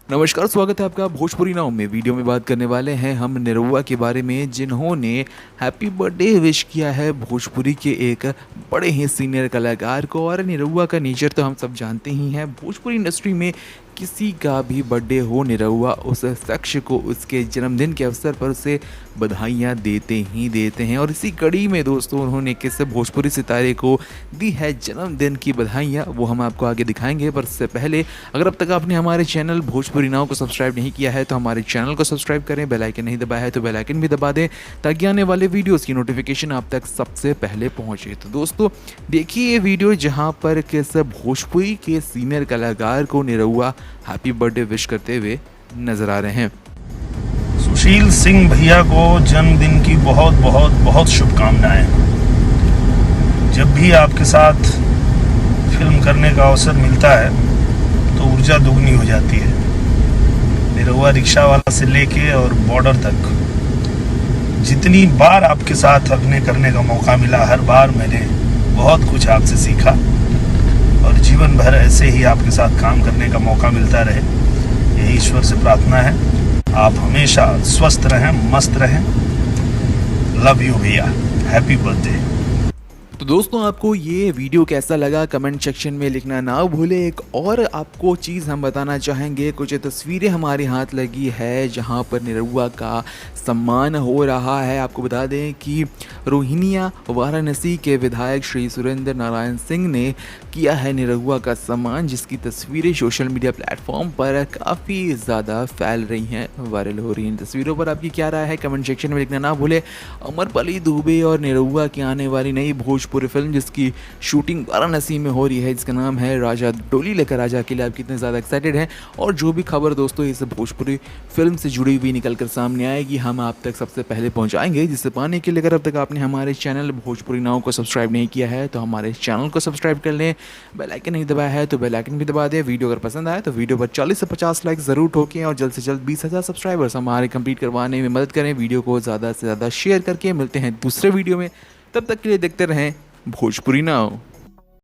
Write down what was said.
नमस्कार, स्वागत है आपका भोजपुरी नाव में। वीडियो में बात करने वाले हैं हम निरहुआ के बारे में, जिन्होंने हैप्पी बर्थडे विश किया है भोजपुरी के एक बड़े ही सीनियर कलाकार को। और निरहुआ का नेचर तो हम सब जानते ही हैं। भोजपुरी इंडस्ट्री में किसी का भी बर्थडे हो, निरहुआ उस शख्स को उसके जन्मदिन के अवसर पर उसे बधाइयाँ देते ही देते हैं। और इसी कड़ी में दोस्तों उन्होंने किस भोजपुरी सितारे को दी है जन्मदिन की बधाइयाँ, वो हम आपको आगे दिखाएंगे। पर उससे पहले अगर अब तक आपने हमारे चैनल भोजपुरी नाव को सब्सक्राइब नहीं किया है तो हमारे चैनल को सब्सक्राइब करें, बेल आइकन नहीं दबाया है तो बेल आइकन भी दबा दें ताकि आने वाले वीडियोस की नोटिफिकेशन आप तक सबसे पहले पहुंचे। तो दोस्तों देखिए ये वीडियो जहां पर किस भोजपुरी के सीनियर कलाकार को निरहुआ हैप्पी बर्थडे विश करते हुए नजर आ रहे हैं। सुशील सिंह भैया को जन्मदिन की बहुत बहुत बहुत शुभकामनाएं। जब भी आपके साथ फिल्म करने का अवसर मिलता है तो ऊर्जा दुगनी हो जाती है। निरहुआ रिक्शा वाला से लेके और बॉर्डर तक जितनी बार आपके साथ अभिनय करने का मौका मिला, हर बार मैंने बहुत कुछ आपसे सीखा और जीवन भर ऐसे ही आपके साथ काम करने का मौका मिलता रहे, यही ईश्वर से प्रार्थना है। आप हमेशा स्वस्थ रहें, मस्त रहें। लव यू भैया, हैप्पी बर्थडे। तो दोस्तों आपको ये वीडियो कैसा लगा कमेंट सेक्शन में लिखना ना भूले। एक और आपको चीज़ हम बताना चाहेंगे, कुछ तस्वीरें हमारे हाथ लगी है जहां पर निरहुआ का सम्मान हो रहा है। आपको बता दें कि रोहिणिया वाराणसी के विधायक श्री सुरेंद्र नारायण सिंह ने किया है निरहुआ का सम्मान, जिसकी तस्वीरें सोशल मीडिया प्लेटफॉर्म पर काफ़ी ज़्यादा फैल रही हैं, वायरल हो रही हैं। इन तस्वीरों पर आपकी क्या राय है कमेंट सेक्शन में लिखना ना भूले। अमरपाली दुबे और निरहुआ की आने वाली नई भोजपुरी फिल्म जिसकी शूटिंग वाराणसी में हो रही है, जिसका नाम है राजा, डोली लेकर राजा, के लिए आप कितने ज़्यादा एक्साइटेड हैं। और जो भी खबर दोस्तों इस भोजपुरी फिल्म से जुड़ी हुई निकल कर सामने आएगी हम आप तक सबसे पहले पहुंचाएंगे। जिसे पाने के लिए अगर अब तक आपने हमारे चैनल भोजपुरी नाव को सब्सक्राइब नहीं किया है तो हमारे चैनल को सब्सक्राइब कर लें, बेल आइकन नहीं दबाया है तो बेल आइकन भी दबा दें। वीडियो अगर पसंद आए तो वीडियो पर 40 से 50 लाइक ज़रूर ठोकें और जल्द से जल्द 20,000 सब्सक्राइबर्स हमारे कंप्लीट करवाने में मदद करें। वीडियो को ज़्यादा से ज़्यादा शेयर करके मिलते हैं दूसरे वीडियो में, तब तक के लिए देखते रहें भोजपुरी नाव।